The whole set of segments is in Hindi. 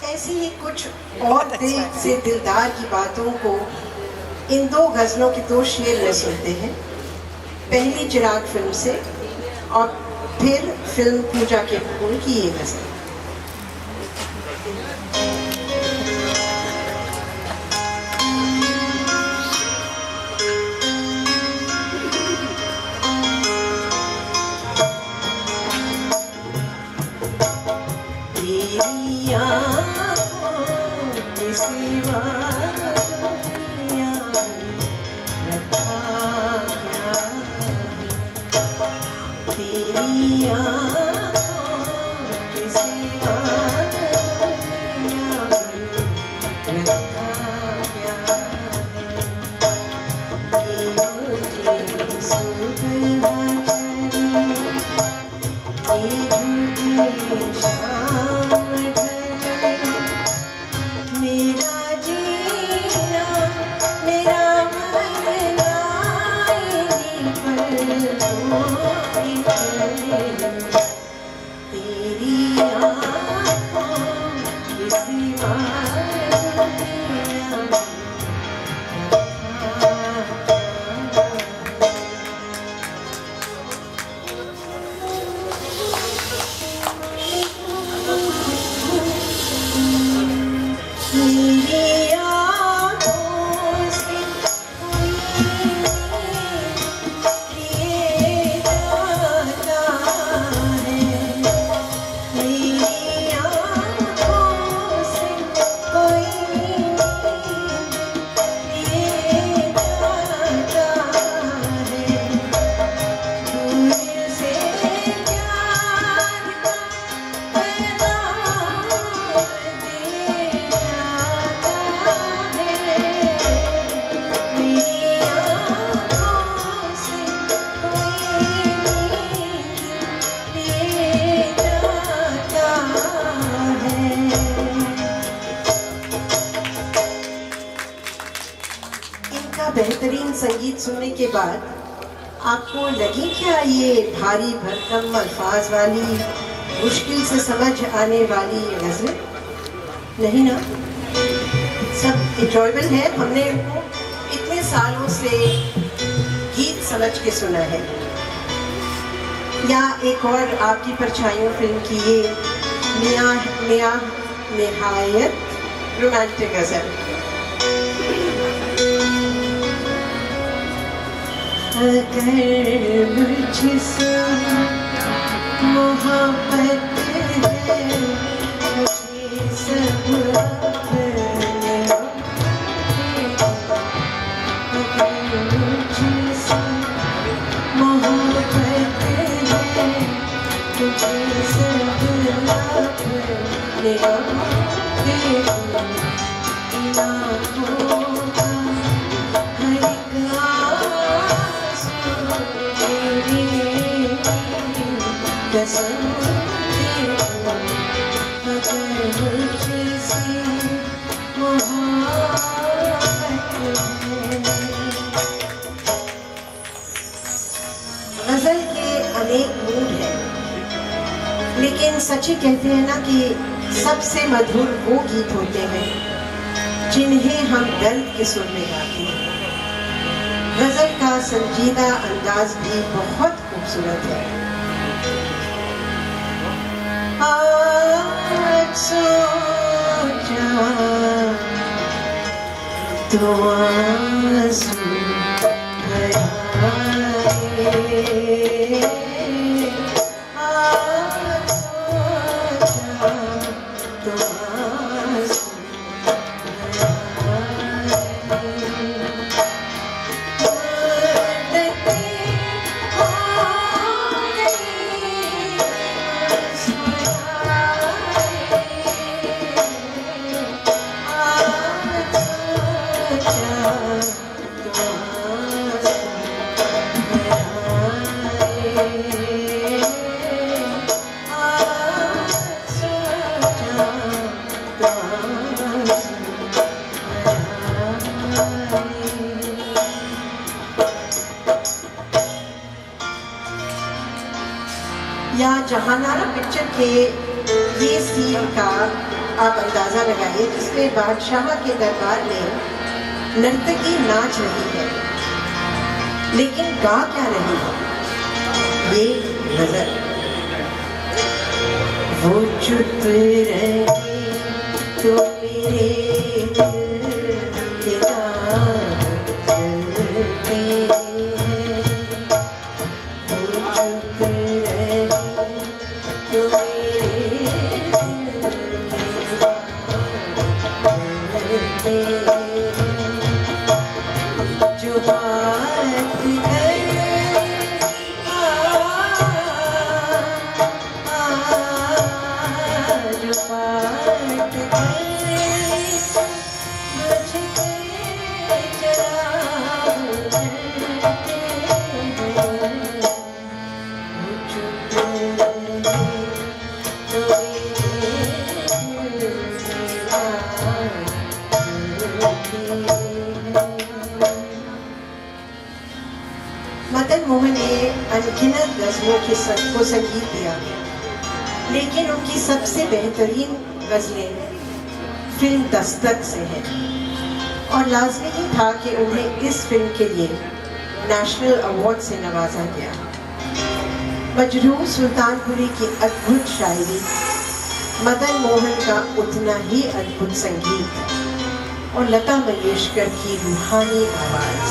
ऐसी ही कुछ और दिल से दिलदार की बातों को इन दो गज़लों के दो शेर में सुनते हैं। पहली चिराग फिल्म से और फिर फिल्म पूजा के फूल की ये गज़ल। बेहतरीन संगीत सुनने के बाद आपको लगी क्या ये भारी भरकम अल्फाज वाली मुश्किल से समझ आने वाली गज़ल? नहीं ना, सब इंजॉयबल है। हमने इनको इतने सालों से गीत समझ के सुना है। या एक और आपकी परछाइयों फिल्म की ये निहायत रोमांटिक गज़ल। अगर मुझसे मोहब्बत है मुझे सब अपने, अगर मुझसे मोहब्बत है मुझे सब अपने गज़ल के अनेक मूड हैं, लेकिन सच ही कहते हैं ना कि सबसे मधुर वो गीत होते हैं जिन्हें हम दर्द के सुर में गाते हैं। गज़ल का संजीदा अंदाज भी बहुत खूबसूरत है। आज सोचा तो आंसू भराए, आज सोचा तो आंसू या जहानारा पिक्चर के ये सीन का आप अंदाजा लगाइए, जिसमें बादशाह के दरबार में नर्तकी नाच रही है, लेकिन गा क्या रही है? ये नजर। वो चुप रहे तो मेरे दिल के राह चलते हैं। वो चुप रहे तो मेरे दिल के राह चलते हैं। जो बात मदन मोहन ने अनगिनत गजलों के को संगीत दिया, लेकिन उनकी सबसे बेहतरीन गजलें फिल्म दस्तक से हैं, और लाजमी ही था कि उन्हें इस फिल्म के लिए नेशनल अवार्ड से नवाजा गया। मजरूह सुल्तानपुरी की अद्भुत शायरी, मदन मोहन का उतना ही अद्भुत संगीत और लता मंगेशकर की रूहानी आवाज।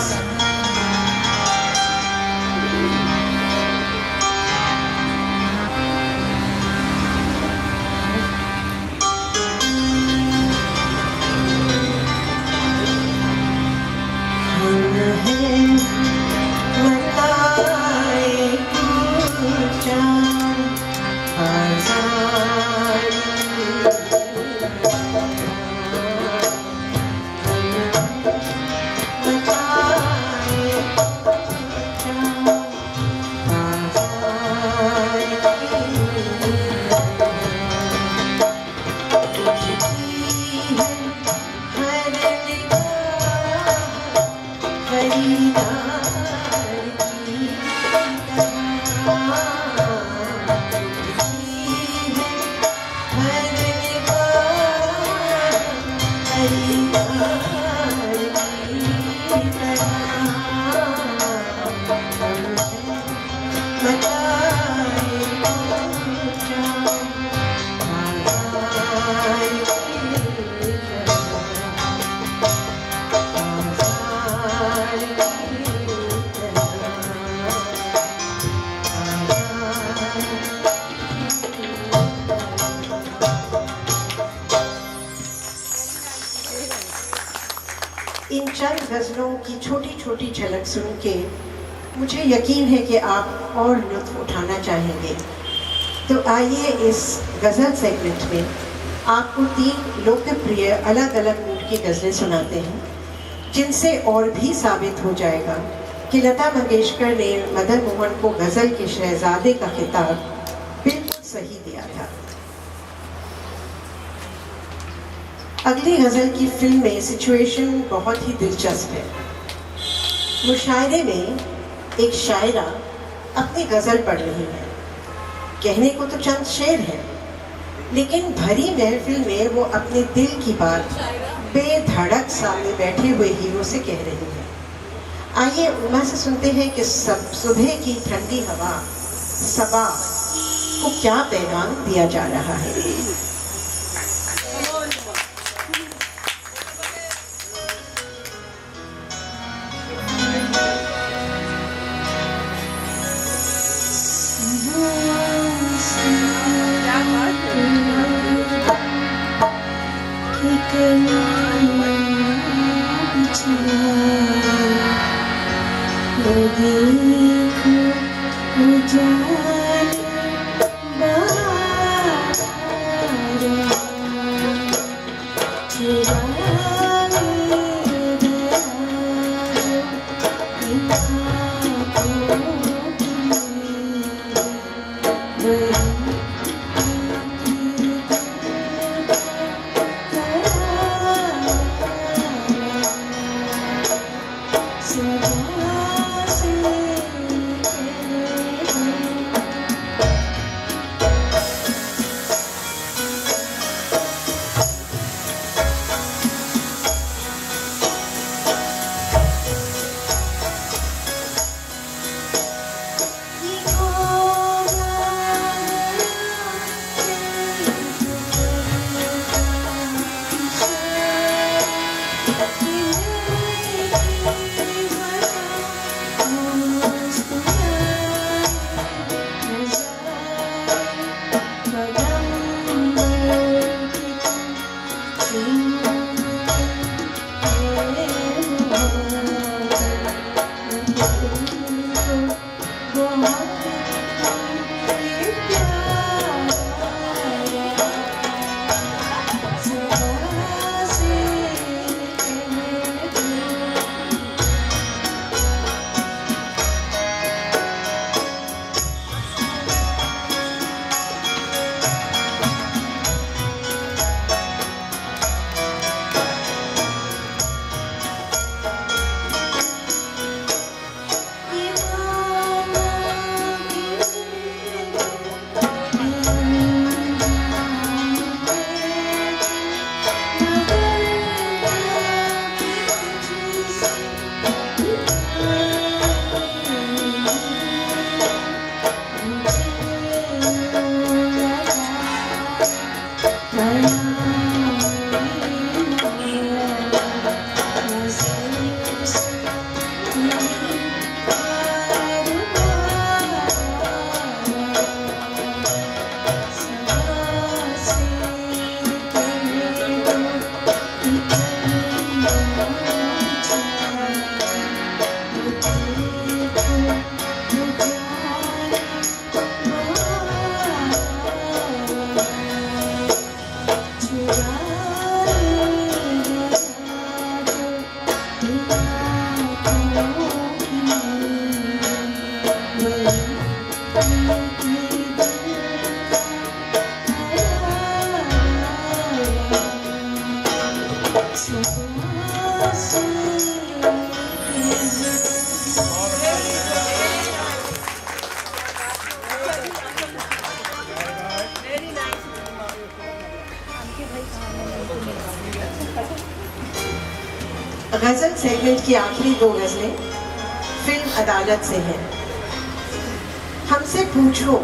इन चंद गजलों की छोटी छोटी झलक सुन के मुझे यकीन है कि आप और लुत्फ उठाना चाहेंगे। तो आइए इस गज़ल सेगमेंट में आपको 3 लोकप्रिय अलग अलग मूड की गज़लें सुनाते हैं, जिनसे और भी साबित हो जाएगा कि लता मंगेशकर ने मदन मोहन को गज़ल के शहजादे का खिताब बिल्कुल सही दिया था। अगली गज़ल की फिल्म में सिचुएशन बहुत ही दिलचस्प है। मुशायरे में एक शायरा अपनी गज़ल पढ़ रही है। कहने को तो चंद शेर है, लेकिन भरी महफिल में वो अपने दिल की बात बेधड़क सामने बैठे हुए हीरो से कह रही है। आइए उमा से सुनते हैं कि सब सुबह की ठंडी हवा सबा को क्या पैगाम दिया जा रहा है। गजल सेगमेंट की आखिरी 2 गजलें फिल्म अदालत से हैं। हमसे पूछो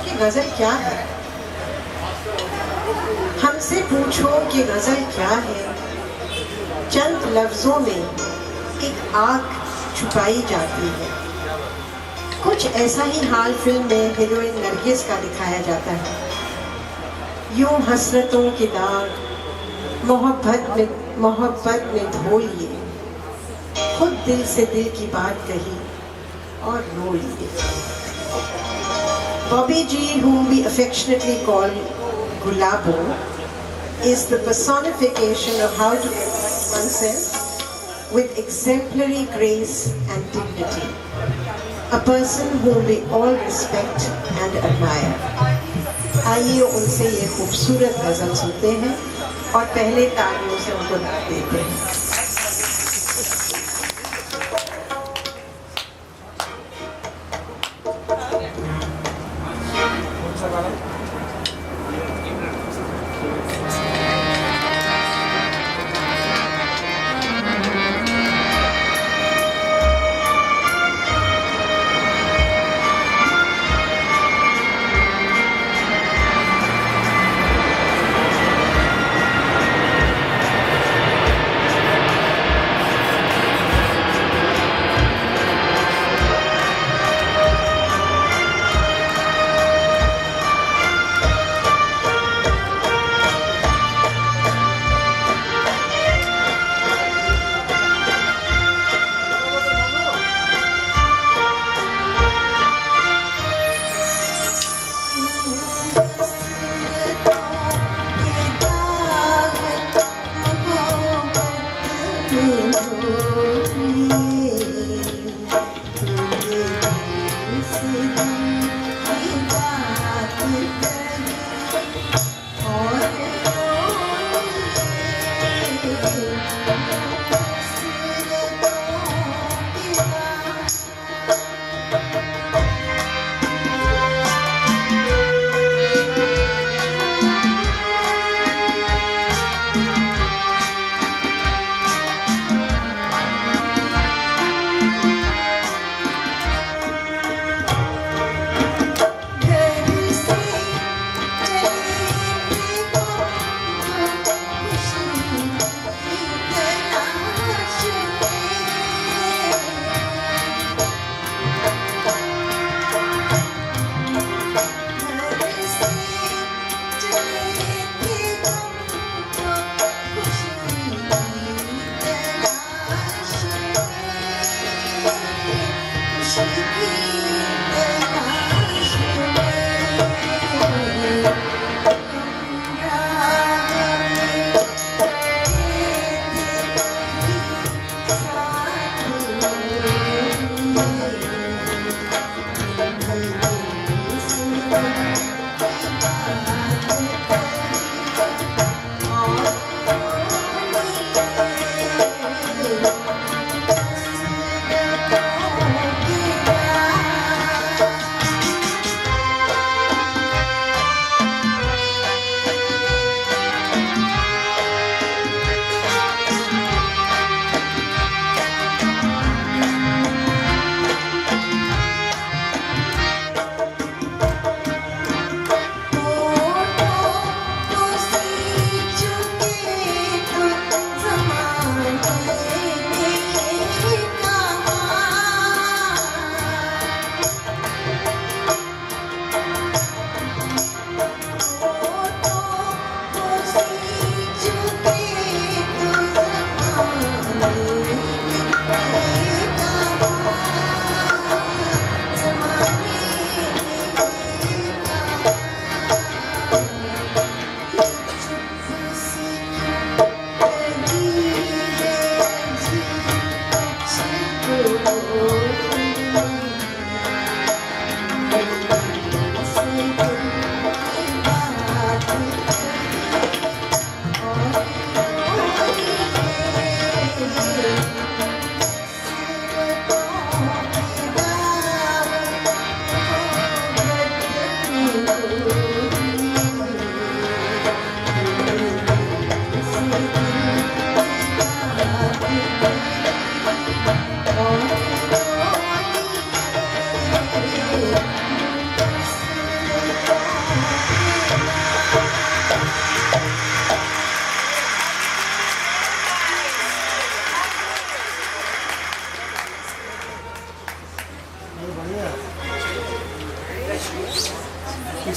कि गजल क्या है। हमसे पूछो कि गजल क्या है। चंद लफ्जों में एक आग छुपाई जाती है। कुछ ऐसा ही हाल फिल्म में हीरोइन नरगिस का दिखाया जाता है। यूं हसरतों के दाग मोहब्बत में धो लिए, खुद दिल से दिल की बात कही और रो लिए। Bobby G, whom we affectionately call Gulabo, is the personification of how to conduct oneself with exemplary grace and dignity. A person whom we all respect and admire. आइए उनसे ये खूबसूरत गजल सुनते हैं और पहले तालियों से उनको दाद देते हैं।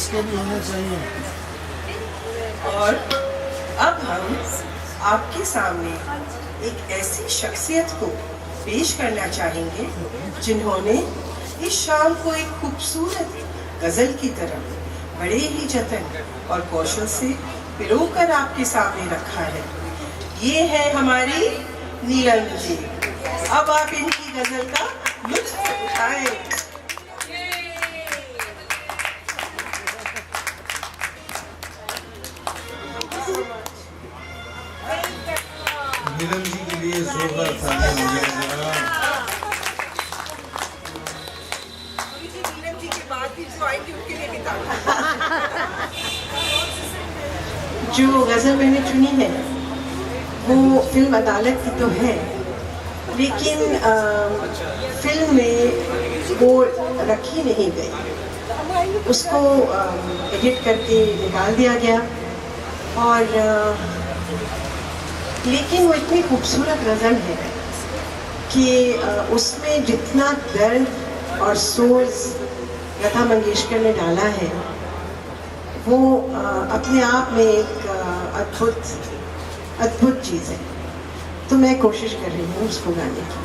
इसको भी होना चाहिए। और अब हम आपके सामने एक ऐसी शख्सियत को पेश करना चाहेंगे जिन्होंने इस शाम को एक खूबसूरत गजल की तरह बड़े ही जतन और कौशल से पिरोकर आपके सामने रखा है। ये है हमारी नीलम जी। अब आप इनकी गजल का लुत्फ उठाएं। नीलम जी के लिए जोरदार तालियां होंगी जरा। नीलम जी के बाद भी जो आएंगे उनके लिए भी तालियां। जो गजल मैंने चुनी है वो फिल्म अदालत की तो है, लेकिन फिल्म में वो रखी नहीं गई, उसको एडिट करके निकाल दिया गया। और लेकिन वो इतनी खूबसूरत गज़ल है कि उसमें जितना दर्द और सोच लता मंगेशकर ने डाला है वो अपने आप में एक अद्भुत चीज़ है। तो मैं कोशिश कर रही हूँ उसको गाने की।